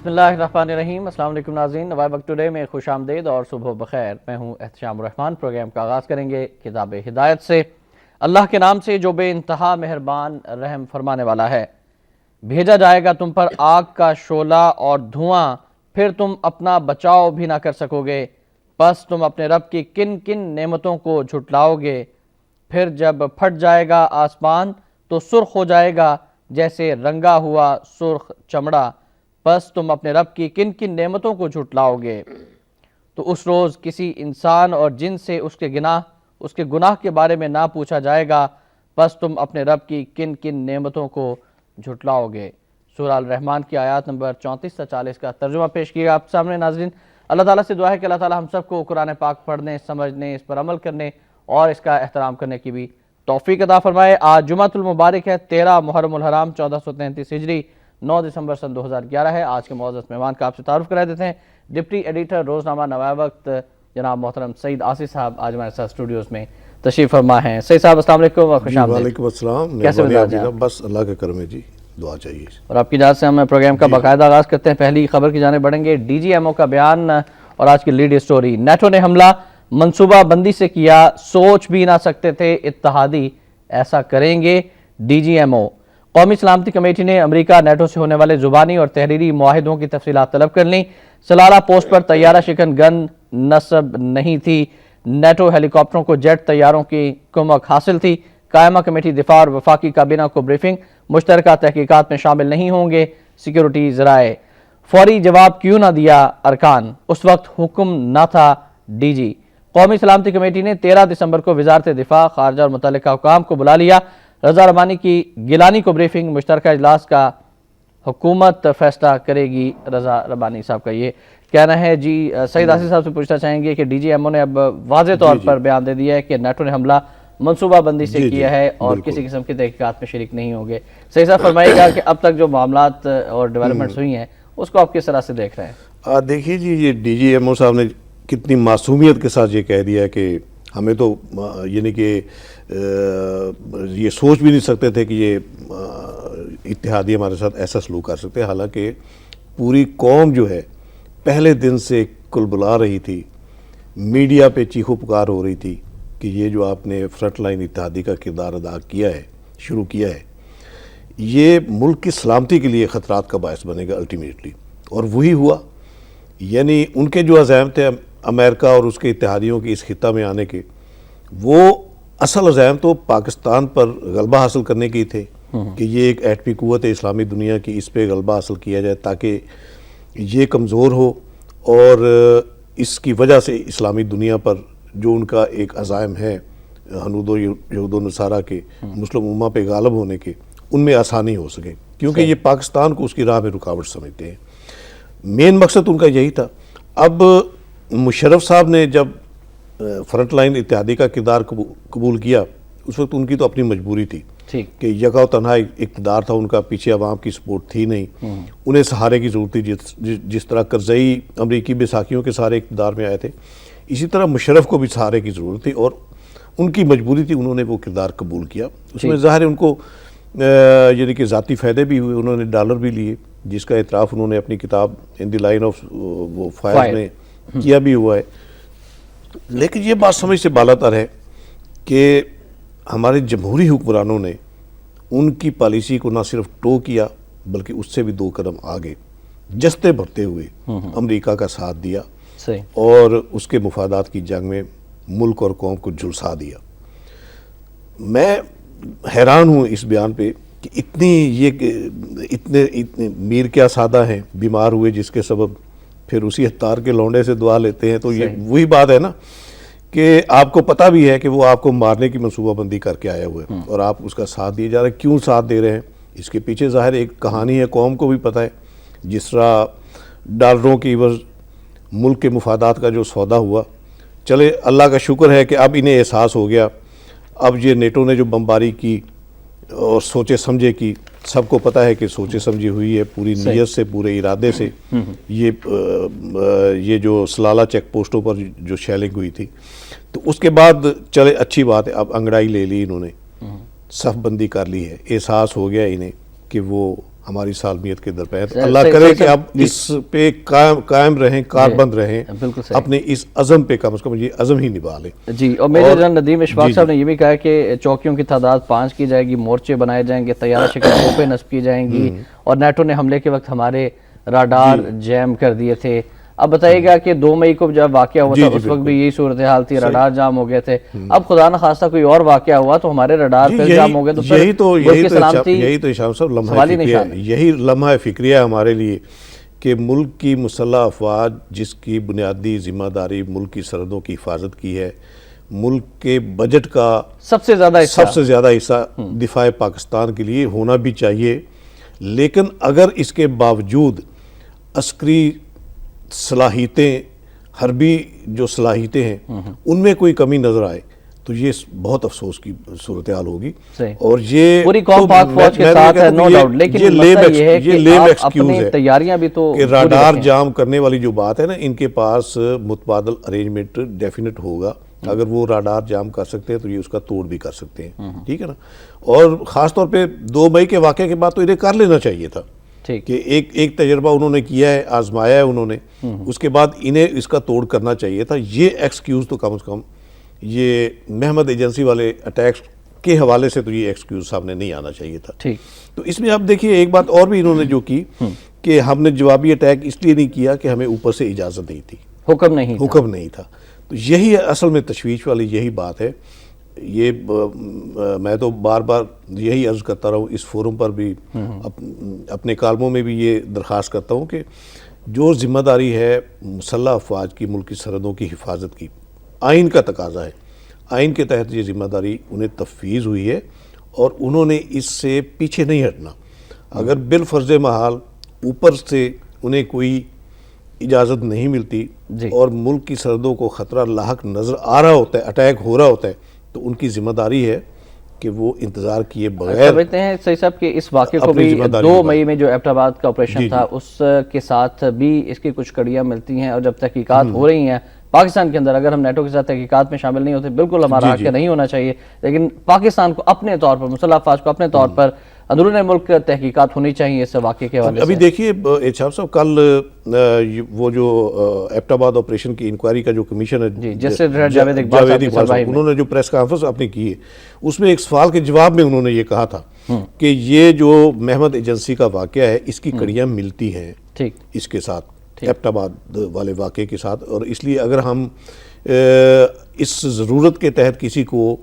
بسم اللہ الرحمن الرحیم۔ السلام علیکم ناظرین، نوائے وقت ٹوڈے میں خوش آمدید اور صبح بخیر۔ میں ہوں احتشام الرحمن۔ پروگرام کا آغاز کریں گے کتاب ہدایت سے۔ اللہ کے نام سے جو بے انتہا مہربان رحم فرمانے والا ہے۔ بھیجا جائے گا تم پر آگ کا شعلہ اور دھواں، پھر تم اپنا بچاؤ بھی نہ کر سکو گے۔ پس تم اپنے رب کی کن کن نعمتوں کو جھٹلاؤ گے۔ پھر جب پھٹ جائے گا آسمان تو سرخ ہو جائے گا جیسے رنگا ہوا سرخ چمڑا۔ پس تم اپنے رب کی کن کن نعمتوں کو جھٹلاؤ گے۔ تو اس روز کسی انسان اور جن سے اس کے گناہ کے بارے میں نہ پوچھا جائے گا۔ پس تم اپنے رب کی کن کن نعمتوں کو جھٹلاؤ گے۔ سورہ الرحمن کی آیات نمبر 34 سے 40 کا ترجمہ پیش کیا آپ سامنے ناظرین۔ اللہ تعالیٰ سے دعا ہے کہ اللہ تعالیٰ ہم سب کو قرآن پاک پڑھنے، سمجھنے، اس پر عمل کرنے اور اس کا احترام کرنے کی بھی توفیق عطا فرمائے۔ آج جمعۃ المبارک ہے، 13 محرم الحرام 1433 ہجری، 9 دسمبر سن 2011 ہے۔ آج کے معزز مہمان کا آپ سے تعارف کرا دیتے ہیں۔ ڈپٹی ایڈیٹر روزنامہ نوائے وقت جناب محترم سعید آصف صاحب آج ہمارے ساتھ اسٹوڈیوز میں تشریف فرما ہیں۔ سعید صاحب السلام علیکم و خوش آمدید۔ وعلیکم السلام۔ کیسے مزاج ہیں؟ بس اللہ کے کرم ہے جی، دعا چاہیے۔ اور آپ کی اجازت سے ہم پروگرام کا باقاعدہ آغاز کرتے ہیں۔ پہلی خبر کی جانب بڑھیں گے۔ ڈی جی ایم او کا بیان اور آج کی لیڈ سٹوری۔ نیٹو نے حملہ منصوبہ بندی سے کیا، سوچ بھی نہ سکتے تھے اتحادی ایسا کریں گے۔ D G M O. قومی سلامتی کمیٹی نے امریکہ نیٹو سے ہونے والے زبانی اور تحریری معاہدوں کی تفصیلات طلب کر لیں۔ سلالہ پوسٹ پر طیارہ شکن گن نصب نہیں تھی۔ نیٹو ہیلی کاپٹروں کو جیٹ طیاروں کی کمک حاصل تھی۔ قائمہ کمیٹی دفاع اور وفاقی کابینہ کو بریفنگ، مشترکہ تحقیقات میں شامل نہیں ہوں گے۔ سیکیورٹی ذرائع۔ فوری جواب کیوں نہ دیا ارکان، اس وقت حکم نہ تھا ڈی جی۔ قومی سلامتی کمیٹی نے 13 دسمبر کو وزارت دفاع، خارجہ اور متعلقہ حکام کو بلا لیا۔ رضا ربانی کی گیلانی کو بریفنگ، مشترکہ اجلاس کا حکومت فیصلہ کرے گی۔ رضا ربانی صاحب کا یہ کہنا ہے۔ جی سعید آصف صاحب سے پوچھنا چاہیں گے کہ ڈی جی ایم او نے اب واضح طور پر بیان دے دیا ہے کہ نیٹو نے حملہ منصوبہ بندی سے کیا ہے اور کسی قسم کی تحقیقات میں شریک نہیں ہوں گے۔ سعید صاحب فرمائے گا کہ اب تک جو معاملات اور ڈیولپمنٹس ہوئی ہیں اس کو آپ کس طرح سے دیکھ رہے ہیں؟ دیکھیے جی، یہ ڈی جی ایم او صاحب نے کتنی معصومیت کے ساتھ یہ کہہ دیا کہ ہمیں تو یعنی کہ یہ سوچ بھی نہیں سکتے تھے کہ یہ اتحادی ہمارے ساتھ ایسا سلوک کر سکتے ہیں۔ حالانکہ پوری قوم جو ہے پہلے دن سے کلبلا رہی تھی، میڈیا پہ چیخو پکار ہو رہی تھی کہ یہ جو آپ نے فرنٹ لائن اتحادی کا کردار ادا کیا ہے، شروع کیا ہے، یہ ملک کی سلامتی کے لیے خطرات کا باعث بنے گا الٹیمیٹلی، اور وہی ہوا۔ یعنی ان کے جو عزائم تھے امریکہ اور اس کے اتحادیوں کی اس خطہ میں آنے کے، وہ اصل عزائم تو پاکستان پر غلبہ حاصل کرنے کی تھے کہ یہ ایک ایٹمی قوت اسلامی دنیا کی، اس پہ غلبہ حاصل کیا جائے تاکہ یہ کمزور ہو، اور اس کی وجہ سے اسلامی دنیا پر جو ان کا ایک عزائم ہے ہنود و یہود و نصارہ کے مسلم امہ پہ غالب ہونے کے، ان میں آسانی ہو سکے، کیونکہ یہ پاکستان کو اس کی راہ میں رکاوٹ سمجھتے ہیں۔ مین مقصد ان کا یہی تھا۔ اب مشرف صاحب نے جب فرنٹ لائن اتحادی کا کردار قبول کیا، اس وقت ان کی تو اپنی مجبوری تھی کہ یکا و تنہا اقتدار تھا ان کا، پیچھے عوام کی سپورٹ تھی نہیں، انہیں سہارے کی ضرورت تھی۔ جس طرح کرزئی امریکی بیساکھیوں کے سارے اقتدار میں آئے تھے، اسی طرح مشرف کو بھی سہارے کی ضرورت تھی، اور ان کی مجبوری تھی، انہوں نے وہ کردار قبول کیا۔ اس میں ظاہر ہے ان کو یعنی کہ ذاتی فائدے بھی ہوئے، انہوں نے ڈالر بھی لیے، جس کا اعتراف انہوں نے اپنی کتاب ان دی لائن آف فائر میں کیا بھی ہوا ہے۔ لیکن یہ بات سمجھ سے بالاتر ہے کہ ہمارے جمہوری حکمرانوں نے ان کی پالیسی کو نہ صرف ٹو کیا بلکہ اس سے بھی 2 قدم آگے جستے بھرتے ہوئے امریکہ کا ساتھ دیا اور اس کے مفادات کی جنگ میں ملک اور قوم کو جھلسا دیا۔ میں حیران ہوں اس بیان پہ کہ اتنے میر کیا سادہ ہیں، بیمار ہوئے جس کے سبب پھر اسی اتار کے لونڈے سے دعا لیتے ہیں۔ تو یہ وہی بات ہے نا کہ آپ کو پتہ بھی ہے کہ وہ آپ کو مارنے کی منصوبہ بندی کر کے آیا ہوا ہے، اور آپ اس کا ساتھ دیے جا رہے ہیں۔ کیوں ساتھ دے رہے ہیں؟ اس کے پیچھے ظاہر ایک کہانی ہے، قوم کو بھی پتہ ہے۔ جس طرح ڈالروں کی عوض ملک کے مفادات کا جو سودا ہوا، چلے اللہ کا شکر ہے کہ اب انہیں احساس ہو گیا۔ اب یہ نیٹو نے جو بمباری کی اور سوچے سمجھے کی، سب کو پتہ ہے کہ سوچے سمجھی ہوئی ہے، پوری نیت سے، پورے ارادے سے۔ یہ جو سلالہ چیک پوسٹوں پر جو شیلنگ ہوئی تھی، تو اس کے بعد چلے اچھی بات ہے، اب انگڑائی لے لی انہوں نے، صف بندی کر لی ہے، احساس ہو گیا انہیں کہ وہ ہماری سالمیت کے درپیش. اللہ کرے کہ اب اس پہ قائم رہیں, کاربند رہیں, اپنے اس عزم پہ کم از کم یہ عزم ہی نبھا لیں. جی, اور میجر جنرل ندیم اشفاق صاحب نے یہ بھی کہا کہ چوکیوں کی تعداد 5 کی جائے گی, مورچے بنائے جائیں گے, طیارہ شکن توپیں نصب کی جائیں گی, اور نیٹو نے حملے کے وقت ہمارے راڈار جیم کر دیے تھے. اب بتائیے گا کہ 2 مئی کو جب واقعہ ہوا تھا اس وقت بھی یہی صورتحال تھی, راڈار جام ہو گئے تھے. اب خدا نہ خواستہ کوئی اور واقعہ ہوا تو ہمارے راڈار پھر جام ہو گئے, تو یہی تو اشام صاحب لمحہ فکریہ, یہی لمحہ فکریہ ہمارے لیے کہ ملک کی مسلح افواج جس کی بنیادی ذمہ داری ملک کی سرحدوں کی حفاظت کی ہے, ملک کے بجٹ کا سب سے زیادہ حصہ دفاع پاکستان کے لیے ہونا بھی چاہیے. لیکن اگر اس کے باوجود عسکری صلاحیتیں, حربی جو صلاحیتیں ہیں ان میں کوئی کمی نظر آئے تو یہ بہت افسوس کی صورتحال ہوگی. اور یہ پوری قوم پاک فوج کے ساتھ ہے, نو ڈاؤٹ, لیکن مسئلہ یہ ہے کہ آپ اپنی تیاریاں بھی تو راڈار جام کرنے والی جو بات ہے نا, ان کے پاس متبادل ارینجمنٹ ڈیفینٹ ہوگا. اگر وہ راڈار جام کر سکتے ہیں تو یہ اس کا توڑ بھی کر سکتے ہیں, ٹھیک ہے نا. اور خاص طور پہ 2 مئی کے واقعے کے بعد تو انہیں کر لینا چاہیے تھا کہ ایک تجربہ انہوں نے کیا ہے, آزمایا ہے انہوں نے, اس کے بعد انہیں اس کا توڑ کرنا چاہیے تھا. یہ ایکسکیوز تو کم از کم یہ محمد ایجنسی والے اٹیکس کے حوالے سے تو یہ ایکسکیوز سامنے نہیں آنا چاہیے تھا. تو اس میں آپ دیکھیے ایک بات اور بھی انہوں نے جو کی کہ ہم نے جوابی اٹیک اس لیے نہیں کیا کہ ہمیں اوپر سے اجازت نہیں تھی, حکم نہیں تھا. تو یہی اصل میں تشویش والی یہی بات ہے. یہ میں تو بار بار یہی عرض کرتا رہا ہوں اس فورم پر بھی, اپنے کالموں میں بھی یہ درخواست کرتا ہوں کہ جو ذمہ داری ہے مسلح افواج کی ملک کی سرحدوں کی حفاظت کی, آئین کا تقاضا ہے, آئین کے تحت یہ ذمہ داری انہیں تفویض ہوئی ہے اور انہوں نے اس سے پیچھے نہیں ہٹنا. اگر بالفرض محال اوپر سے انہیں کوئی اجازت نہیں ملتی اور ملک کی سرحدوں کو خطرہ لاحق نظر آ رہا ہوتا ہے, اٹیک ہو رہا ہوتا ہے, تو ان کی ذمہ داری ہے کہ وہ انتظار کیے بغیر. سمجھتے ہیں صحیح صاحب کہ اس واقعے کو بھی 2 مئی میں جو ایبٹ آباد کا آپریشن تھا اس کے ساتھ بھی اس کی کچھ کڑیاں ملتی ہیں, اور جب تحقیقات ہو رہی ہیں پاکستان کے اندر, اگر ہم نیٹو کے ساتھ تحقیقات میں شامل نہیں ہوتے بالکل ہمارا حق نہیں ہونا چاہیے, لیکن پاکستان کو اپنے طور پر, مسلح افواج کو اپنے طور پر اندرون ملک تحقیقات ہونی چاہیے اس واقعے کے حوالے سے. ابھی دیکھیے احتشام صاحب, کل وہ جو ایبٹ آباد آپریشن کی انکوائری کا جو کمیشن ہے جسٹس جاوید اقبال صاحب, انہوں نے جو پریس کانفرنس اپنی کی ہے اس میں ایک سوال کے جواب میں انہوں نے یہ کہا تھا کہ یہ جو محمد ایجنسی کا واقعہ ہے اس کی کڑیاں ملتی ہیں اس کے ساتھ, ایبٹ آباد والے واقعے کے ساتھ, اور اس لیے اگر ہم اس ضرورت کے تحت کسی کو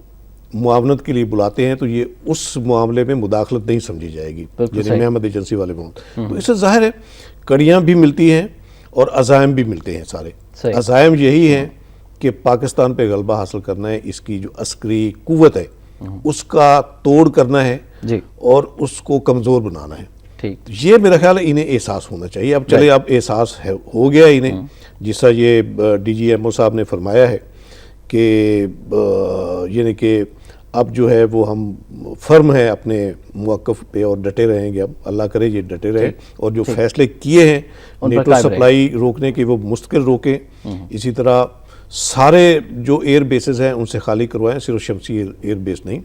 معاونت کے لیے بلاتے ہیں تو یہ اس معاملے میں مداخلت نہیں سمجھی جائے گی, یعنی محمد ایجنسی والے معاملے. تو اس سے ظاہر ہے کڑیاں بھی ملتی ہیں اور عزائم بھی ملتے ہیں. سارے عزائم یہی ہیں کہ پاکستان پہ غلبہ حاصل کرنا ہے, اس کی جو عسکری قوت ہے اس کا توڑ کرنا ہے اور اس کو کمزور بنانا ہے. یہ میرا خیال ہے انہیں احساس ہونا چاہیے. اب چلے اب احساس ہو گیا انہیں, جیسا یہ ڈی جی ایم او صاحب نے فرمایا ہے کہ یعنی کہ اب جو ہے وہ ہم فرم ہیں اپنے موقف پہ اور ڈٹے رہیں گے. اب اللہ کرے یہ ڈٹے رہے اور جو فیصلے کیے ہیں نیٹو سپلائی روکنے کی وہ مستقل روکیں. اسی طرح سارے جو ایئر بیسز ہیں ان سے خالی کروائیں, صرف شمسی ایئر بیس نہیں.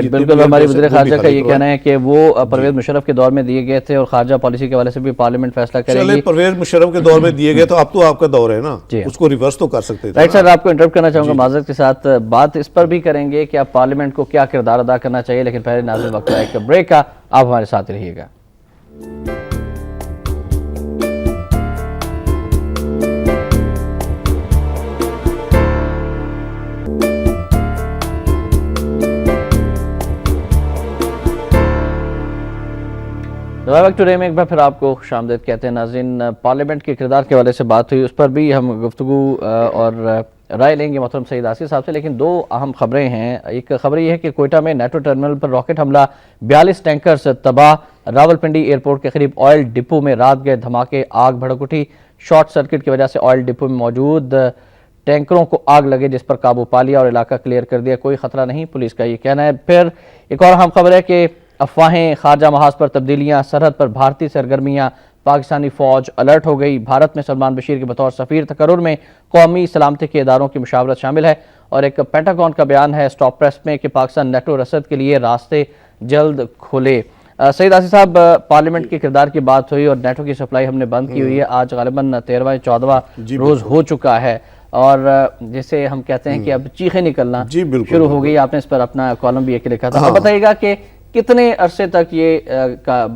بالکل ہماری وزیر خارجہ کا یہ کہنا ہے کہ وہ پرویز مشرف کے دور میں دیے گئے تھے اور خارجہ پالیسی کے حوالے سے بھی پارلیمنٹ فیصلہ کرے گی. پرویز مشرف کے دور میں دیے گئے تو اب تو آپ کا دور ہے نا, اس کو ریورس تو کر سکتے تھے. رائٹ سر, آپ کو انٹرپٹ کرنا چاہوں گا معذرت کے ساتھ, بات اس پر بھی کریں گے کہ اب پارلیمنٹ کو کیا کردار ادا کرنا چاہیے, لیکن پہلے ناظرین وقت ایک بریک کا, آپ ہمارے ساتھ رہیے گا. وقت ٹوڈے میں ایک بار پھر آپ کو خوش آمدید کہتے ہیں. ناظرین, پارلیمنٹ کے کردار کے حوالے سے بات ہوئی, اس پر بھی ہم گفتگو اور رائے لیں گے محترم سعید آصف صاحب سے, لیکن 2 اہم خبریں ہیں. ایک خبر یہ ہے کہ کوئٹہ میں نیٹو ٹرمینل پر راکٹ حملہ, 42 ٹینکرز تباہ. راولپنڈی ایئرپورٹ کے قریب آئل ڈپو میں رات گئے دھماکے, آگ بھڑک اٹھی. شارٹ سرکٹ کی وجہ سے آئل ڈپو میں موجود ٹینکروں کو آگ لگے جس پر قابو پا لیا اور علاقہ کلیئر کر دیا, کوئی خطرہ نہیں, پولیس کا یہ کہنا ہے. پھر ایک اور اہم خبر ہے کہ افواہیں, خارجہ محاذ پر تبدیلیاں, سرحد پر بھارتی سرگرمیاں, پاکستانی فوج الرٹ ہو گئی. بھارت میں سلمان بشیر کے بطور سفیر تقرر میں قومی سلامتی کے اداروں کی مشاورت شامل ہے. اور ایک پینٹاگون کا بیان ہے سٹاپ پریس میں کہ پاکستان نیٹو رسد کے لیے راستے جلد کھولے. سعید آصف صاحب، پارلیمنٹ کے کردار کی بات ہوئی اور نیٹو کی سپلائی ہم نے بند کی ہوئی ہے، آج غالباً 13واں 14واں روز ہو چکا ہے، اور جیسے ہم کہتے ہیں کہ اب چیخیں نکلنا شروع ہو گئی. آپ نے اس پر اپنا کالم بھی ایک لکھا تھا. اب بتائیے گا کہ کتنے عرصے تک یہ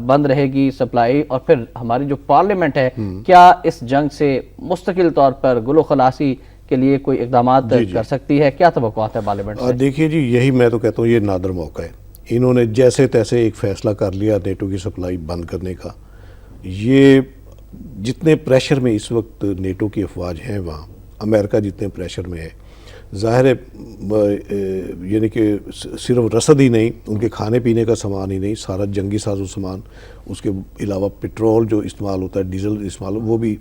بند رہے گی سپلائی، اور پھر ہماری جو پارلیمنٹ ہے کیا اس جنگ سے مستقل طور پر گل و خلاصی کے لیے کوئی اقدامات کر سکتی ہے؟ کیا توقعات ہے پارلیمنٹ سے؟ دیکھیے جی، یہی میں تو کہتا ہوں یہ نادر موقع ہے. انہوں نے جیسے تیسے ایک فیصلہ کر لیا نیٹو کی سپلائی بند کرنے کا. یہ جتنے پریشر میں اس وقت نیٹو کی افواج ہیں وہاں، امریکہ جتنے پریشر میں ہے، ظاہر ہے یعنی کہ صرف رسد ہی نہیں، ان کے کھانے پینے کا سامان ہی نہیں، سارا جنگی ساز و سامان، اس کے علاوہ پٹرول جو استعمال ہوتا ہے، ڈیزل استعمال، وہ بھی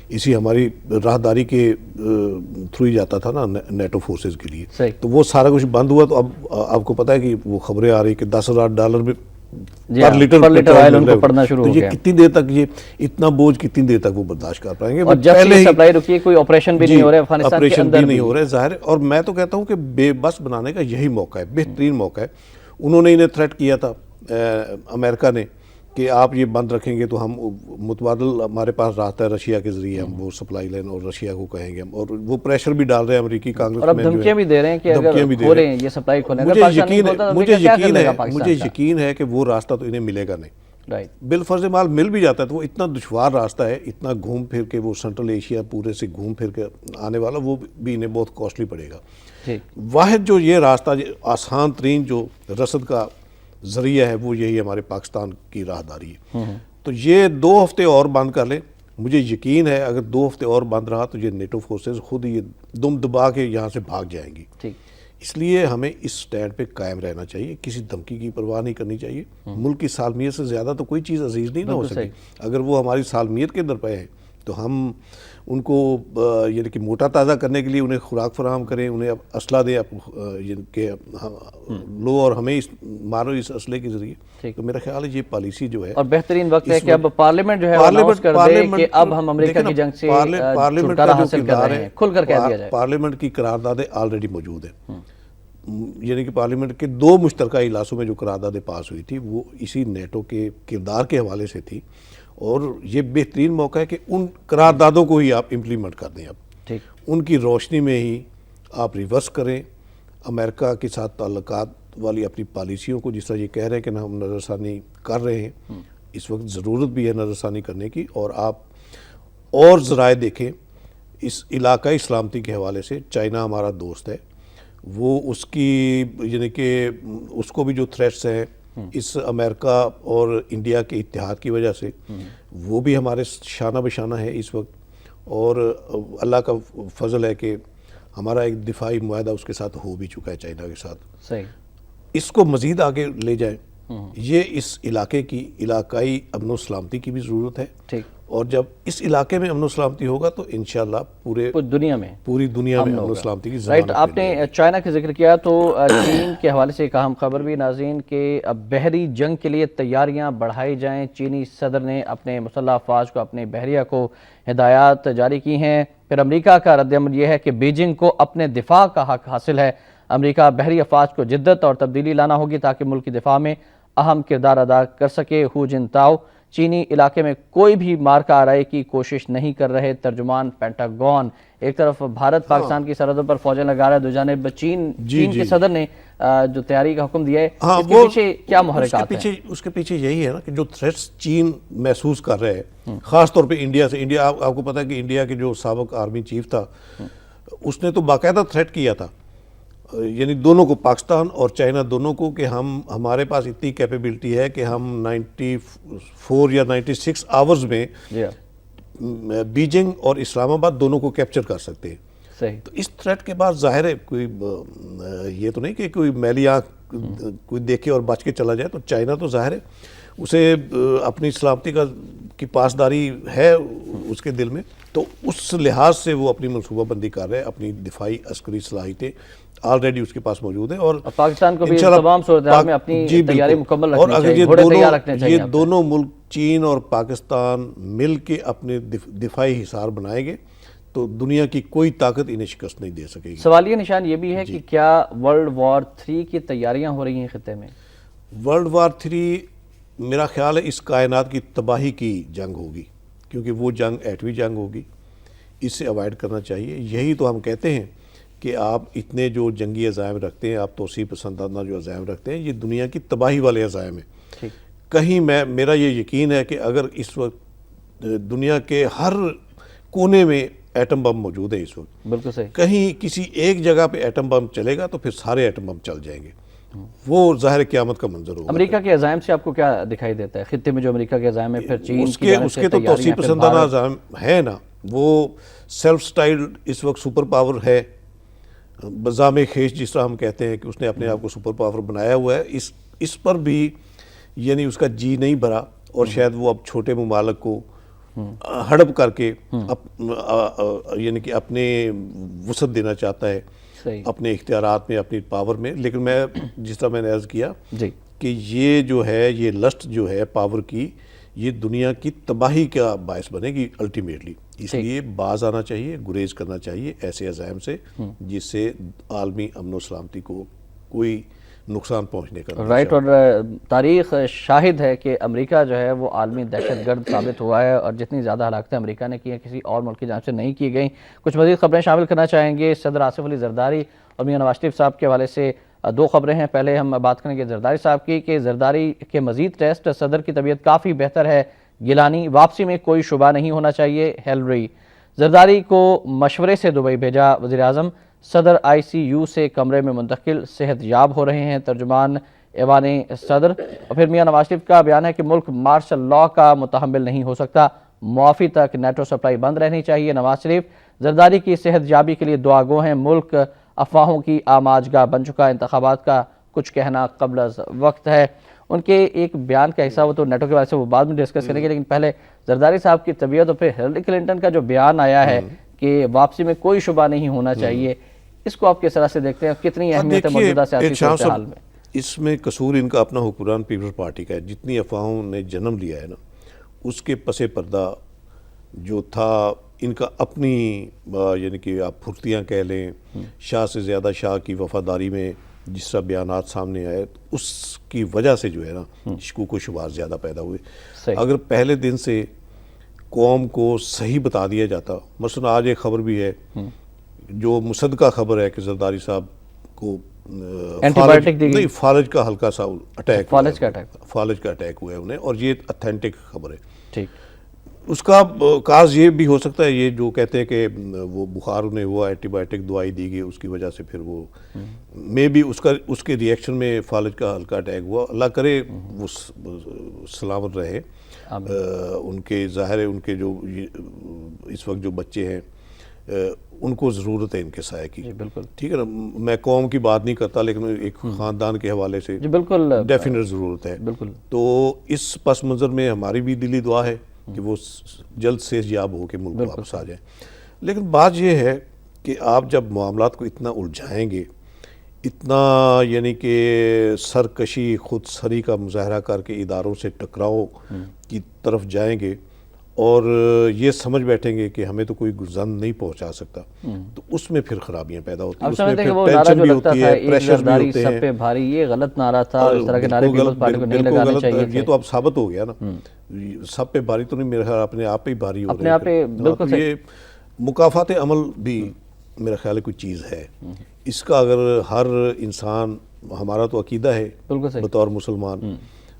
اسی ہماری راہداری کے تھرو ہی جاتا تھا نا نیٹو فورسز کے لیے. تو وہ سارا کچھ بند ہوا. تو اب آپ کو پتہ ہے کہ وہ خبریں آ رہی کہ $10,000 میں پر لیٹر آئل ان کو پڑنا شروع ہو گیا. یہ کتنی دیر تک، یہ اتنا بوجھ کتنی دیر تک وہ برداشت کر پائیں گے؟ اور جب سے سپلائی رکی کوئی آپریشن بھی نہیں ہو رہا افغانستان کے اندر، نہیں ہو رہا ہے ظاہر ہے. اور میں تو کہتا ہوں کہ بے بس بنانے کا یہی موقع ہے، بہترین موقع ہے. انہوں نے انہیں تھریٹ کیا تھا امریکہ نے کہ آپ یہ بند رکھیں گے تو ہم متبادل، ہمارے پاس راستہ ہے رشیا کے ذریعے، ہم وہ سپلائی لین اور رشیا کو کہیں گے ہم. اور وہ پریشر بھی ڈال رہے ہیں امریکی کانگریس میں، اور اب دھمکیاں بھی دے رہے ہیں کہ اگر کھولیں یہ سپلائی کھولیں. مجھے یقین ہے کہ وہ راستہ تو انہیں ملے گا نہیں. بالفرض مال مل بھی جاتا ہے تو وہ اتنا دشوار راستہ ہے، اتنا گھوم پھر کے وہ سنٹرل ایشیا پورے سے گھوم پھر کے آنے والا، وہ بھی انہیں بہت کاسٹلی پڑے گا. واحد جو یہ راستہ آسان ترین جو رسد کا ذریعہ ہے وہ یہی ہمارے پاکستان کی راہداری ہے. تو یہ 2 ہفتے اور بند کر لیں. مجھے یقین ہے اگر 2 ہفتے اور بند رہا تو یہ نیٹو فورسز خود ہی دم دبا کے یہاں سے بھاگ جائیں گی. اس لیے ہمیں اس سٹینڈ پہ قائم رہنا چاہیے، کسی دھمکی کی پرواہ نہیں کرنی چاہیے. ملک کی سالمیت سے زیادہ تو کوئی چیز عزیز نہیں نہ ہو سکتی. اگر وہ ہماری سالمیت کے درپے ہیں تو ہم ان کو یعنی کہ موٹا تازہ کرنے کے لیے انہیں خوراک فراہم کریں، انہیں اسلحہ دیں کہ لو اور ہمیں مارو اس اسلحے کے ذریعے. تو میرا خیال ہے یہ پالیسی جو ہے، اور بہترین وقت ہے کہ اب پارلیمنٹ جو ہے اناؤنس کر دے کہ اب ہم امریکہ کی جنگ سے چھٹکارا حاصل کر رہے ہیں، کھل کر کہہ دیا جائے. پارلیمنٹ کی قراردادیں آلریڈی موجود ہیں. یعنی کہ پارلیمنٹ کے 2 مشترکہ اجلاسوں میں جو قراردادیں پاس ہوئی تھی وہ اسی نیٹو کے کردار کے حوالے سے تھی. اور یہ بہترین موقع ہے کہ ان قراردادوں کو ہی آپ امپلیمنٹ کر دیں. اب ان کی روشنی میں ہی آپ ریورس کریں امریکہ کے ساتھ تعلقات والی اپنی پالیسیوں کو. جس طرح یہ کہہ رہے ہیں کہ ہم نظر ثانی کر رہے ہیں، اس وقت ضرورت بھی ہے نظر ثانی کرنے کی. اور آپ اور ذرائع دیکھیں اس علاقائی سلامتی کے حوالے سے. چائنا ہمارا دوست ہے، وہ اس کی یعنی کہ اس کو بھی جو تھریٹس ہیں اس امریکہ اور انڈیا کے اتحاد کی وجہ سے، وہ بھی ہمارے شانہ بشانہ ہے اس وقت. اور اللہ کا فضل ہے کہ ہمارا ایک دفاعی معاہدہ اس کے ساتھ ہو بھی چکا ہے چائنا کے ساتھ. اس کو مزید آگے لے جائیں. یہ اس علاقے کی علاقائی امن و سلامتی کی بھی ضرورت ہے. اور جب اس علاقے میں امن و سلامتی ہوگا تو انشاءاللہ پوری دنیا میں امن و سلامتی کی ضمانت. آپ نے چائنا کا ذکر کیا تو چین کے حوالے سے ایک اہم خبر بھی ناظرین کہ بحری جنگ کے لیے تیاریاں بڑھائی جائیں. چینی صدر نے اپنے مسلح افواج کو، اپنے بحریہ کو ہدایات جاری کی ہیں. پھر امریکہ کا رد عمل یہ ہے کہ بیجنگ کو اپنے دفاع کا حق حاصل ہے. امریکہ بحری افواج کو جدت اور تبدیلی لانا ہوگی تاکہ ملک کی دفاع میں اہم کردار ادا کر سکے. ہو جنتاؤ چینی علاقے میں کوئی بھی مارکہ آرائی کی کوشش نہیں کر رہے. ترجمان پینٹاگون ایک طرف بھارت پاکستان کی سرحدوں پر فوجیں لگا رہا ہے، دوجانب چین کے صدر نے جو تیاری کا حکم دیا ہے. اس کے پیچھے کیا محرکات ہیں؟ اس کے پیچھے یہی ہے نا کہ جو تھریٹس چین محسوس کر رہے ہیں خاص طور پہ انڈیا سے. انڈیا آپ کو پتا ہے کہ انڈیا کے جو سابق آرمی چیف تھا اس نے تو باقاعدہ تھریٹ کیا تھا، یعنی دونوں کو، پاکستان اور چائنا دونوں کو، کہ ہمارے پاس اتنی کیپیبلٹی ہے کہ ہم 94 یا 96 آورز میں بیجنگ اور اسلام آباد دونوں کو کیپچر کر سکتے ہیں. تو اس تھریٹ کے بعد ظاہر ہے کوئی یہ تو نہیں کہ کوئی میلی آنکھ کوئی دیکھے اور بچ کے چلا جائے. تو چائنا تو ظاہر ہے اسے اپنی سلامتی کی پاسداری ہے اس کے دل میں، تو اس لحاظ سے وہ اپنی منصوبہ بندی کر رہے ہیں. اپنی دفاعی عسکری صلاحیتیں آلریڈی اس کے پاس موجود ہیں. اور پاکستان کو بھی تمام صورتحال میں اپنی تیاری مکمل رکھنی چاہیے، گھوڑے تیار رکھنے چاہیے. یہ دونوں ملک چین اور پاکستان مل کے اپنے دفاعی حصار بنائیں گے تو دنیا کی کوئی طاقت انہیں شکست نہیں دے سکے گی. سوالیہ نشان یہ بھی ہے کہ کیا ورلڈ وار 3 کی تیاریاں ہو رہی ہیں خطے میں؟ ورلڈ وار 3 میرا خیال ہے اس کائنات کی تباہی کی جنگ ہوگی، کیونکہ وہ جنگ ایٹمی جنگ ہوگی، اس سے اوائڈ کرنا چاہیے۔ یہی تو ہم کہتے ہیں کہ آپ اتنے جو جنگی عزائم رکھتے ہیں، آپ توسیع پسندانہ جو عزائم رکھتے ہیں، یہ دنیا کی تباہی والے عزائم ہیں۔ کہیں میرا یہ یقین ہے کہ اگر اس وقت دنیا کے ہر کونے میں ایٹم بم موجود ہے اس وقت، بالکل صحیح، کہیں کسی ایک جگہ پہ ایٹم بم چلے گا تو پھر سارے ایٹم بم چل جائیں گے، وہ ظاہر قیامت کا منظر ہوگا۔ امریکہ کے عزائم سے آپ کو کیا دکھائی دیتا ہے خطے میں جو امریکہ کے عزائم ہے، پھر چین اس کی کے جانب اس سے کے تو تیاریاں، توسیع پھر پسندانہ بھارت؟ عزائم ہے نا، وہ سیلف سٹائل اس وقت سپر پاور ہے، بزام خیش جس طرح ہم کہتے ہیں کہ اس نے اپنے آپ کو سپر پاور بنایا ہوا ہے، اس پر بھی یعنی اس کا جی نہیں بھرا، اور شاید وہ اب چھوٹے ممالک کو ہڑپ کر کے یعنی کہ اپنے وسعت دینا چاہتا ہے صحیح، اپنے اختیارات میں، اپنی پاور میں۔ لیکن میں جس طرح میں نے عرض کیا جی کہ یہ جو ہے، یہ لسٹ جو ہے پاور کی، یہ دنیا کی تباہی کا باعث بنے گی الٹیمیٹلی۔ اس لیے باز آنا چاہیے، گریز کرنا چاہیے ایسے عزائم سے جس سے عالمی امن و سلامتی کو کوئی نقصان پہنچنے کا رائٹ۔ اور تاریخ شاہد ہے کہ امریکہ جو ہے وہ عالمی دہشت گرد ثابت ہوا ہے، اور جتنی زیادہ ہلاکتیں امریکہ نے کی ہیں کسی اور ملک کی جانب سے نہیں کی گئیں۔ کچھ مزید خبریں شامل کرنا چاہیں گے صدر آصف علی زرداری اور میاں نواز شریف صاحب کے حوالے سے۔ دو خبریں ہیں، پہلے ہم بات کریں گے زرداری صاحب کی کہ زرداری کے مزید ٹیسٹ، صدر کی طبیعت کافی بہتر ہے، گیلانی واپسی میں کوئی شبہ نہیں ہونا چاہیے، ہیلری۔ زرداری کو مشورے سے دبئی بھیجا وزیراعظم، صدر آئی سی یو سے کمرے میں منتقل، صحت یاب ہو رہے ہیں، ترجمان ایوان صدر۔ اور پھر میاں نواز شریف کا بیان ہے کہ ملک مارشل لاء کا متحمل نہیں ہو سکتا، معافی تک نیٹو سپلائی بند رہنی چاہیے، نواز شریف۔ زرداری کی صحت یابی کے لیے دعا گو ہیں، ملک افواہوں کی آماج گاہ بن چکا، انتخابات کا کچھ کہنا قبل از وقت ہے۔ ان کے ایک بیان کا حصہ وہ تو نیٹو کے بارے سے وہ بعد میں ڈسکس کریں گے، لیکن پہلے زرداری صاحب کی طبیعت اور پھر ہلری کلنٹن کا جو بیان آیا ہے کہ واپسی میں کوئی شبہ نہیں ہونا چاہیے، اس کو آپ کس طرح سے دیکھتے ہیں؟ کتنی اہمیت ہے موجودہ سیاسی صورتحال میں؟ اس میں قصور ان کا اپنا حکمران پیپلز پارٹی کا ہے۔ جتنی افواہوں نے جنم لیا ہے نا، اس کے پس پردہ جو تھا ان کا اپنی یعنی کہ آپ پھرتیاں کہہ لیں، شاہ سے زیادہ شاہ کی وفاداری میں جس طرح بیانات سامنے آئے، اس کی وجہ سے جو ہے نا شکوک و شبہات زیادہ پیدا ہوئے۔ اگر پہلے دن سے قوم کو صحیح بتا دیا جاتا، مثلا آج ایک خبر بھی ہے جو مصدقہ خبر ہے کہ زرداری صاحب کو فالج کا ہلکا سا اٹیک، فالج کا اٹیک ہوا ہے انہیں، اور یہ اتھینٹک خبر ہے۔ ٹھیک، اس کا کاز یہ بھی ہو سکتا ہے، یہ جو کہتے ہیں کہ وہ بخار انہیں ہوا، اینٹی بائیوٹک دوائی دی گئی، اس کی وجہ سے پھر وہ میں بھی اس کے ریئیکشن میں فالج کا ہلکا اٹیک ہوا۔ اللہ کرے وہ سلامت رہے۔ ان کے ظاہر ہے ان کے جو اس وقت جو بچے ہیں ان کو ضرورت ہے ان کے سائے کی، بالکل ٹھیک ہے نا۔ میں قوم کی بات نہیں کرتا، لیکن ایک خاندان کے حوالے سے بالکل ڈیفینیٹ ضرورت ہے۔ بالکل۔ تو اس پس منظر میں ہماری بھی دلی دعا ہے کہ وہ جلد سے یاب ہو کے ملک واپس آ جائیں۔ لیکن بات یہ ہے کہ آپ جب معاملات کو اتنا الجھائیں گے، اتنا یعنی کہ سرکشی، خود سری کا مظاہرہ کر کے اداروں سے ٹکراؤ کی طرف جائیں گے اور یہ سمجھ بیٹھیں گے کہ ہمیں تو کوئی گزند نہیں پہنچا سکتا، تو اس میں پھر خرابیاں پیدا ہوتی ہیں، اس میں پھر ٹینشن بھی ہوتی ہے، پریشر بھی ہوتے ہیں۔ سب پہ بھاری، یہ غلط نارہ تھا، اس طرح کے نعرے پیپلز پارٹی کو نہیں لگانے چاہیے تھے۔ یہ تو اب ثابت ہو گیا نا، سب پہ بھاری تو نہیں، میرے خیال اپنے آپ پہ ہی بھاری ہو اپنے آپ پہ بالکل یہ مکافات عمل بھی میرا خیال ہے کوئی چیز ہے، اس کا اگر ہر انسان، ہمارا تو عقیدہ ہے بطور مسلمان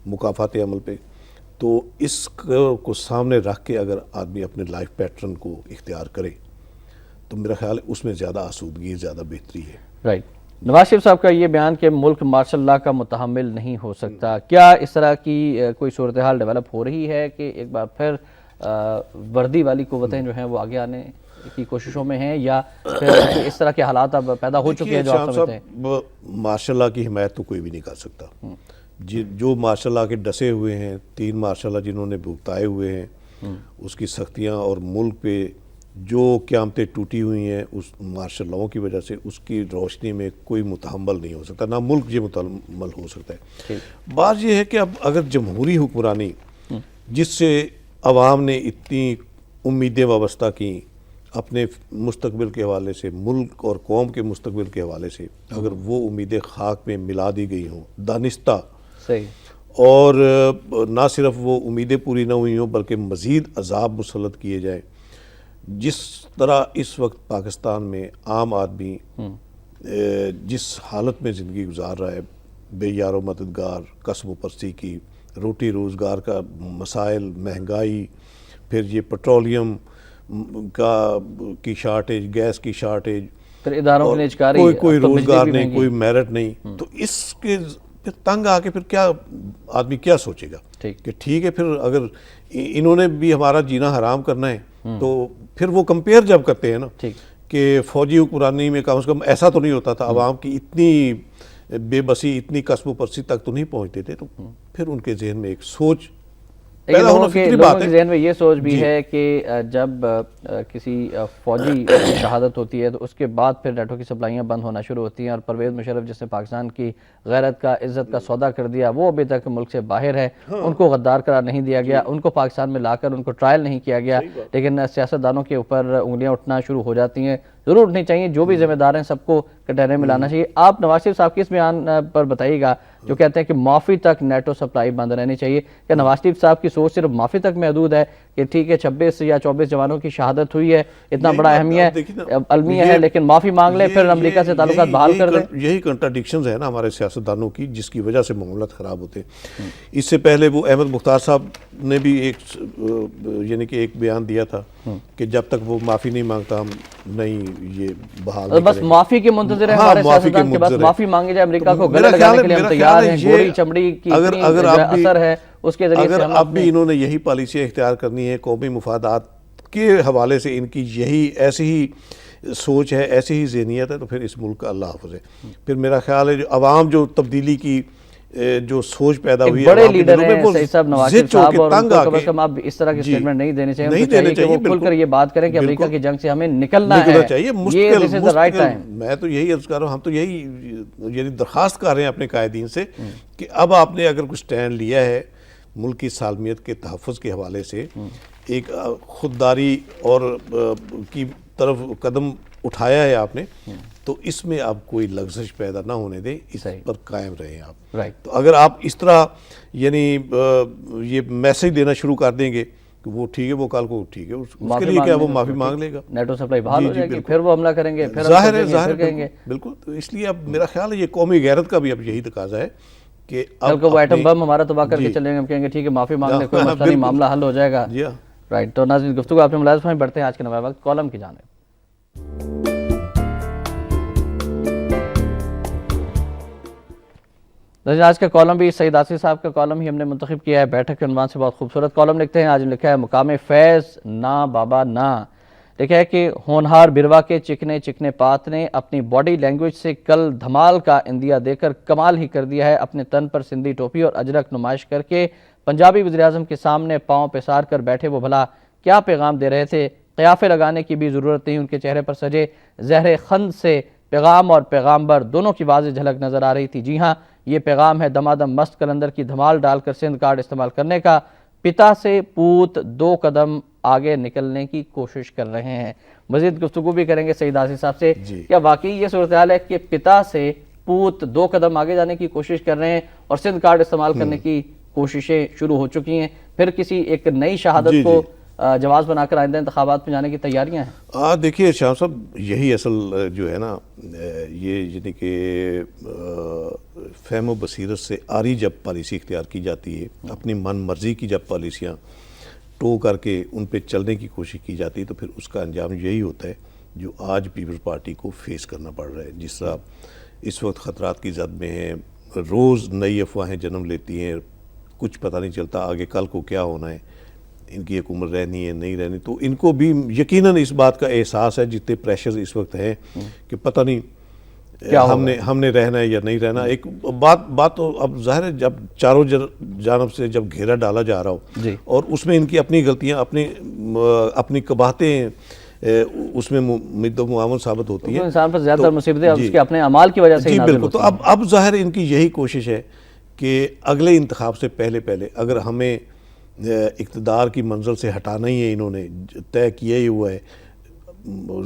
مکافات عمل پہ، تو اس کو سامنے رکھ کے اگر آدمی اپنے لائف پیٹرن کو اختیار کرے تو میرا خیال ہے اس میں زیادہ آسودگی، زیادہ بہتری ہے۔ رائٹ۔ نواز شریف صاحب کا یہ بیان کہ ملک مارشل لاء کا متحمل نہیں ہو سکتا، کیا اس طرح کی کوئی صورتحال ڈیولپ ہو رہی ہے کہ ایک بار پھر وردی والی قوتیں جو ہیں وہ آگے آنے کی کوششوں میں ہیں، یا پھر اس طرح کے حالات اب پیدا ہو چکے ہیں جو آپ سمجھتے ہیں؟ مارشل لاء کی حمایت تو کوئی بھی نہیں کر سکتا۔ جو مارشل لاء کے ڈسے ہوئے ہیں، 3 مارشل لاء جنہوں نے بھگتائے ہوئے ہیں اس کی سختیاں، اور ملک پہ جو قیامتیں ٹوٹی ہوئی ہیں اس مارشل لاء کی وجہ سے، اس کی روشنی میں کوئی متحمل نہیں ہو سکتا، نہ ملک یہ متحمل ہو سکتا ہے۔ بات یہ ہے کہ اب اگر جمہوری حکمرانی جس سے عوام نے اتنی امیدیں وابستہ کی اپنے مستقبل کے حوالے سے، ملک اور قوم کے مستقبل کے حوالے سے، اگر وہ امیدیں خاک میں ملا دی گئی ہوں دانستہ، اور نہ صرف وہ امیدیں پوری نہ ہوئی ہوں بلکہ مزید عذاب مسلط کیے جائیں. جس طرح اس وقت پاکستان میں عام آدمی جس حالت میں زندگی گزار رہا ہے، بے یار و مددگار، کسب و پرستی کی، روٹی روزگار کا مسائل، مہنگائی، پھر یہ پٹرولیم کی شارٹیج، گیس کی شارٹیج، پھر اداروں کی نجکاری، کوئی روزگار نہیں، کوئی میرٹ نہیں، تو اس کے پھر تنگ آ کے پھر کیا آدمی کیا سوچے گا کہ ٹھیک ہے پھر اگر انہوں نے بھی ہمارا جینا حرام کرنا ہے تو پھر وہ کمپیئر جب کرتے ہیں نا کہ فوجی حکمرانی میں کم از کم ایسا تو نہیں ہوتا تھا، عوام کی اتنی بے بسی، اتنی کسب و پرسی تک تو نہیں پہنچتے تھے، تو پھر ان کے ذہن میں ایک سوچ پیدا ہونا فطری بات ہے. لوگوں کے ذہن میں یہ سوچ بھی ہے کہ جب کسی فوجی کی شہادت ہوتی ہے تو اس کے بعد پھر نیٹو کی سپلائیاں بند ہونا شروع ہوتی ہیں، اور پرویز مشرف جس نے پاکستان کی غیرت کا، عزت کا سودا کر دیا، وہ ابھی تک ملک سے باہر ہے. ان کو غدار قرار نہیں دیا گیا، ان کو پاکستان میں لا کر ان کو ٹرائل نہیں کیا گیا، لیکن سیاستدانوں کے اوپر انگلیاں اٹھنا شروع ہو جاتی ہیں. ضرور اٹھنی چاہیے، جو بھی ذمہ دار ہیں سب کو کٹہرے میں لانا چاہیے. آپ نواز شریف صاحب کی اس بیان پر بتائیے گا جو کہتے ہیں کہ معافی تک نیٹو سپلائی بند رہنی چاہیے. کیا نواز شریف صاحب کی سوچ صرف معافی تک محدود ہے کہ ٹھیک ہے 26 یا 24 جوانوں کی شہادت ہوئی ہے، اتنا بڑا المیہ ہے، لیکن معافی مانگ لیں پھر امریکہ سے تعلقات بحال کر دیں؟ یہی کنٹراڈکشنز ہیں نا ہمارے سیاستدانوں کی، جس کی وجہ سے معاملات خراب ہوتے ہیں. اس سے پہلے وہ احمد مختار صاحب نے بھی یعنی کہ ایک بیان دیا تھا کہ جب تک وہ معافی نہیں مانگتا ہم نہیں یہ بحال نہیں کریں گے. بس معافی کے منتظر ہیں ہمارے سیاستدان کے، بس معافی مانگی جائے، امریکہ کو گلے لگانے کے لیے ہم تیار ہیں. گوری چمڑی کی اتنی اثر ہے اس کے ذریعے سے. اگر اب بھی انہوں نے یہی پالیسی اختیار کرنی ہے، قومی مفادات کے حوالے سے ان کی یہی ایسی ہی سوچ ہے، ایسی ہی ذہنیت ہے، تو پھر اس ملک کا اللہ حافظ ہے. پھر میرا خیال ہے جو عوام جو تبدیلی کی جو سوچ پیدا ہوئی ہے، بڑے لیڈر ہیں سعید صاحب، نواز شریف صاحب، اور ان کو کم از کم آپ اس طرح کی سٹیٹمنٹ نہیں دینے چاہیے. ان کو چاہیے کہ وہ کھل کر یہ بات کریں کہ امریکہ کی جنگ سے ہمیں نکلنا ہے. یہ this is the right time. میں تو یہی عرض کر رہا ہوں، ہم تو یہی یعنی درخواست کر رہے ہیں اپنے قائدین سے کہ اب آپ نے اگر کچھ سٹینڈ لیا ہے ملک کی سالمیت کے تحفظ کے حوالے سے، ایک خودداری اور کی طرف قدم اٹھایا ہے آپ نے، تو اس میں آپ کوئی لغزش پیدا نہ ہونے دیں، اس پر قائم رہیں آپ. تو اگر آپ اس طرح یعنی یہ میسج دینا شروع کر دیں گے کہ وہ ٹھیک ہے، وہ کل کو ٹھیک ہے، اس کے لیے کیا وہ معافی مانگ لے گا، نیٹو سپلائی بحال ہو جائے گی، پھر وہ حملہ کریں گے، پھر ظاہر ہے بالکل. تو اس لیے اب میرا خیال ہے یہ قومی غیرت کا بھی اب یہی تقاضا ہے کہ کل کو وہ ایٹم بم ہمارا تباہ کر کے چلیں گے، ہم کہیں گے ٹھیک ہے معافی مانگ لیں، کوئی مسئلہ نہیں، معاملہ حل ہو جائے گا. رائٹ. تو ناظرین گفتگو آپ نے ملاحظہ فرمائی، بڑھتے ہیں آج کے نوائے وقت کالم کی جانب. آج کا کالم بھی سعید آصف صاحب کا کالم ہی ہم نے منتخب کیا ہے. بیٹھک کے عنوان سے بہت خوبصورت کالم لکھتے ہیں. آج لکھا ہے مقام فیض نا بابا نا. لکھا ہے کہ ہونہار بروا کے چکنے چکنے پات نے اپنی باڈی لینگویج سے کل دھمال کا اندیا دے کر کمال ہی کر دیا ہے. اپنے تن پر سندھی ٹوپی اور اجرک نمائش کر کے پنجابی وزیراعظم کے سامنے پاؤں پسار کر بیٹھے وہ بھلا کیا پیغام دے رہے تھے؟ قیافے لگانے کی بھی ضرورت نہیں. ان کے چہرے پر سجے زہر خند سے پیغام اور پیغامبر دونوں کی واضح جھلک نظر آ رہی تھی. جی ہاں، یہ پیغام ہے دمادم مست کلندر کی دھمال ڈال کر سندھ کارڈ استعمال کرنے کا. پتا سے پوت 2 قدم آگے نکلنے کی کوشش کر رہے ہیں. مزید گفتگو بھی کریں گے سعید آصف صاحب سے. کیا واقعی یہ صورتحال ہے کہ پتا سے پوت 2 قدم آگے جانے کی کوشش کر رہے ہیں اور سندھ کارڈ استعمال کرنے کی کوششیں شروع ہو چکی ہیں؟ پھر کسی ایک نئی شہادت کو جواز بنا کر آئندہ انتخابات میں جانے کی تیاریاں ہیں؟ دیکھیے شاہ صاحب، یہی اصل جو ہے نا یہ یعنی کہ فہم و بصیرت سے آری جب پالیسی اختیار کی جاتی ہے، اپنی من مرضی کی جب پالیسیاں ٹو کر کے ان پہ چلنے کی کوشش کی جاتی ہے، تو پھر اس کا انجام یہی ہوتا ہے جو آج پیپلز پارٹی کو فیس کرنا پڑ رہا ہے. جس طرح اس وقت خطرات کی زد میں ہیں، روز نئی افواہیں جنم لیتی ہیں، کچھ پتہ نہیں چلتا آگے کل کو کیا ہونا ہے، ان کی ایک عمر رہنی ہے نہیں رہنی. تو ان کو بھی یقیناً اس بات کا احساس ہے جتنے پریشرز اس وقت ہیں کہ پتہ نہیں ہم نے رہنا ہے یا نہیں رہنا. ایک بات تو اب ظاہر ہے جب چاروں جانب سے جب گھیرا ڈالا جا رہا ہو اور اس میں ان کی اپنی غلطیاں اپنی قباحتیں اس میں مد و معاون ثابت ہوتی ہیں. انسان پر زیادہ مصیبتیں اس کے اپنے اعمال کی وجہ سے جی بالکل. تو اب ظاہر ان کی یہی کوشش ہے کہ اگلے انتخاب سے پہلے اگر ہمیں اقتدار کی منزل سے ہٹانا ہی ہے، انہوں نے طے کیا ہی ہوا ہے،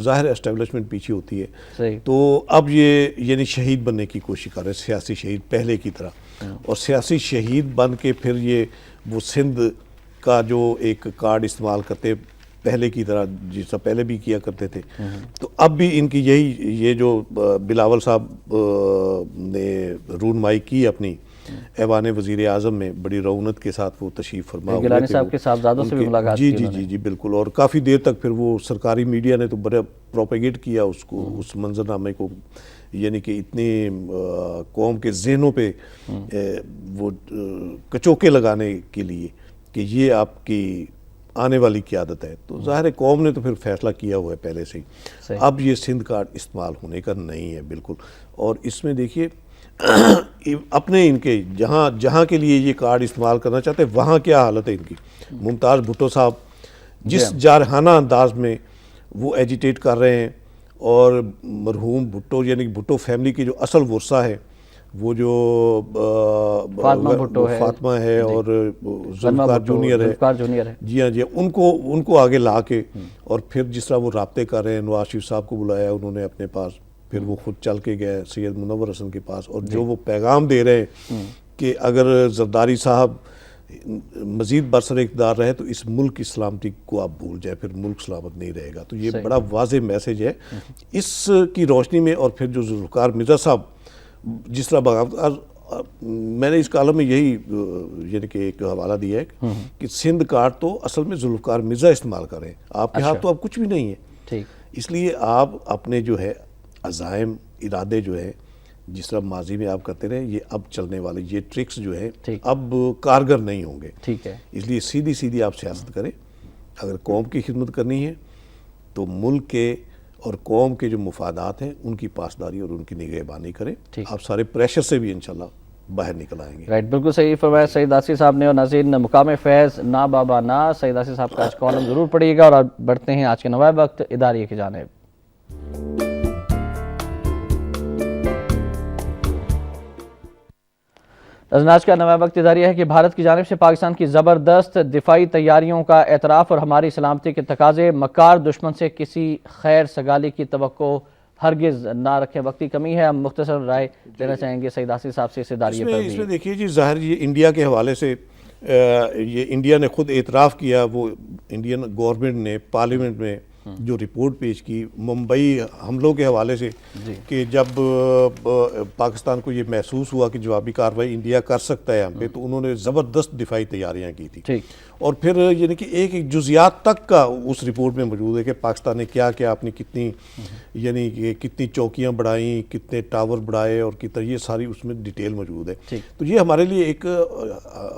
ظاہر اسٹیبلشمنٹ پیچھے ہوتی ہے، تو اب یہ یعنی شہید بننے کی کوشش کر رہے ہیں، سیاسی شہید پہلے کی طرح. اور سیاسی شہید بن کے پھر یہ وہ سندھ کا جو ایک کارڈ استعمال کرتے پہلے کی طرح جس طرح پہلے بھی کیا کرتے تھے، تو اب بھی ان کی یہ جو بلاول صاحب نے رونمائی کی اپنی ایوان وزیر اعظم میں بڑی رونت کے ساتھ وہ تشریف فرما ہوئے گیلانی تھے، صاحب کے صاحبزادوں سے بھی ملاقات کی انہوں نے۔ جی بالکل، اور کافی دیر تک پھر وہ سرکاری میڈیا نے تو بڑا پروپیگیٹ کیا اس کو، اس منظرنامے کو، یعنی کہ اتنی قوم کے ذہنوں پہ وہ کچوکے لگانے کے لیے کہ یہ آپ کی آنے والی قیادت ہے۔ تو ظاہر ہے قوم نے تو پھر فیصلہ کیا ہوا ہے پہلے سے ہی، اب یہ سندھ کارڈ استعمال ہونے کا نہیں ہے بالکل۔ اور اس میں دیکھیے اپنے ان کے جہاں کے لیے یہ کارڈ استعمال کرنا چاہتے ہیں وہاں کیا حالت ہے ان کی۔ ممتاز بھٹو صاحب جس جارحانہ انداز میں وہ ایجیٹیٹ کر رہے ہیں، اور مرحوم بھٹو یعنی بھٹو فیملی کی جو اصل ورثہ ہے وہ جو فاطمہ ہے اور ذوالفقار جونیئر ہے، جی ہاں ان کو آگے لا کے، اور پھر جس طرح وہ رابطے کر رہے ہیں، نواز شریف صاحب کو بلایا انہوں نے اپنے پاس، پھر وہ خود چل کے گئے سید منور حسن کے پاس، اور جو وہ پیغام دے رہے ہیں کہ اگر زرداری صاحب مزید برسر اقتدار رہے تو اس ملک کی سلامتی کو آپ بھول جائے، پھر ملک سلامت نہیں رہے گا۔ تو یہ بڑا واضح میسج ہے۔ اس کی روشنی میں اور پھر جو ذوالفقار مرزا صاحب جس طرح بغاوت، میں نے اس کالم میں یہی یعنی کہ ایک حوالہ دیا ہے کہ سندھ کارڈ تو اصل میں ذوالفقار مرزا استعمال کر رہے ہیں، آپ کے ہاتھ تو اب کچھ بھی نہیں ہے۔ اس لیے آپ اپنے جو ہے عزائم ارادے جو ہے جس طرح ماضی میں آپ کرتے رہے، یہ اب چلنے والے یہ ٹرکس جو ہے اب کارگر نہیں ہوں گے۔ اس لیے سیدھی آپ سیاست کریں، اگر قوم کی خدمت کرنی ہے تو ملک کے اور قوم کے جو مفادات ہیں ان کی پاسداری اور ان کی نگہبانی کریں، آپ سارے پریشر سے بھی انشاءاللہ باہر نکل آئیں گے۔ رائٹ، بالکل صحیح فرمایا سعید آصی صاحب نے۔ اور ناظرین، مقام فیض نا بابا نا سعید آصی صاحب کا آج کالم ضرور پڑھیے گا، اور اب بڑھتے ہیں آج کے نوائب وقت اداریہ کی جانب۔ آج کا نوائب وقت اداریہ ہے کہ بھارت کی جانب سے پاکستان کی زبردست دفاعی تیاریوں کا اعتراف اور ہماری سلامتی کے تقاضے، مکار دشمن سے کسی خیر سگالی کی توقع ہرگز نہ رکھیں۔ وقتی کمی ہے، ہم مختصر رائے دینا چاہیں گے سعید آصی صاحب سے اس اداریہ پر بھی۔ اس میں دیکھیے جی، ظاہر یہ انڈیا کے حوالے سے یہ انڈیا نے خود اعتراف کیا، وہ انڈین گورنمنٹ نے پارلیمنٹ میں جو رپورٹ پیش کی ممبئی حملوں کے حوالے سے، کہ جب پاکستان کو یہ محسوس ہوا کہ جوابی کارروائی انڈیا کر سکتا ہے ہم پہ، تو انہوں نے زبردست دفاعی تیاریاں کی تھی، اور پھر یعنی کہ ایک جزیات تک کا اس رپورٹ میں موجود ہے کہ پاکستان نے کیا اپنی کتنی یعنی کہ کتنی چوکیاں بڑھائیں، کتنے ٹاور بڑھائے، اور کتنا یہ ساری اس میں ڈیٹیل موجود ہے۔ تو یہ ہمارے لیے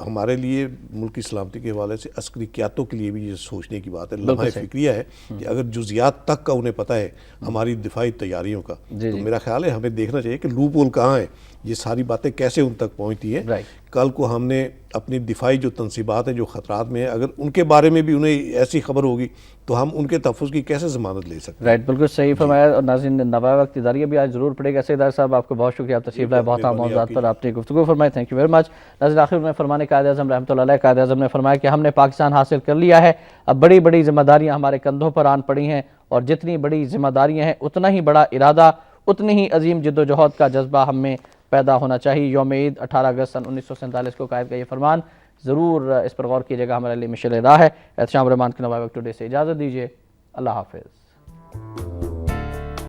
ہمارے لیے ملک کی سلامتی کے حوالے سے عسکری قیادتوں کے لیے بھی یہ سوچنے کی بات ہے، لمحہ فکریہ ہے کہ اگر جزیات تک کا انہیں پتہ ہے ہماری دفاعی تیاریوں کا، تو میرا خیال ہے ہمیں دیکھنا چاہیے کہ لوپ ہول کہاں ہے، یہ ساری باتیں کیسے ان تک پہنچتی ہیں۔ کل کو ہم نے اپنی دفاعی جو تنصیبات ہیں جو خطرات میں ہیں، اگر ان کے بارے میں بھی انہیں ایسی خبر ہوگی تو ہم ان کے تحفظ کی کیسے ضمانت لے سکتے ہیں۔ رائٹ، بالکل صحیح فرمایا۔ اور ناظرین، نوائب وقت اداریہ بھی آج ضرور پڑھے گا۔ سعید آصی صاحب، آپ کو بہت شکریہ، آپ تشریف لائے، بہت اہم موضوعات پر آپ نے گفتگو فرمائی، تھینک یو ویری مچ۔ ناظرین، آخر میں فرمان قائد اعظم رحمۃ اللہ علیہ، قائد اعظم نے فرمایا کہ ہم نے پاکستان حاصل کر لیا ہے، اب بڑی بڑی ذمہ داریاں ہمارے کندھوں پر آن پڑی ہیں، اور جتنی بڑی ذمہ داریاں ہیں اتنا ہی بڑا ارادہ، اتنی ہی عظیم جد و جہد کا جذبہ ہم میں پیدا ہونا چاہیے۔ یوم عید 18 اگست سن 1947 کو قائد کا یہ فرمان، ضرور اس پر غور کیجیے گا، ہمارے لیے مشعل راہ ہے۔ احتشام الرحمان کے نوائب وقت ٹوڈے سے اجازت دیجیے، اللہ حافظ۔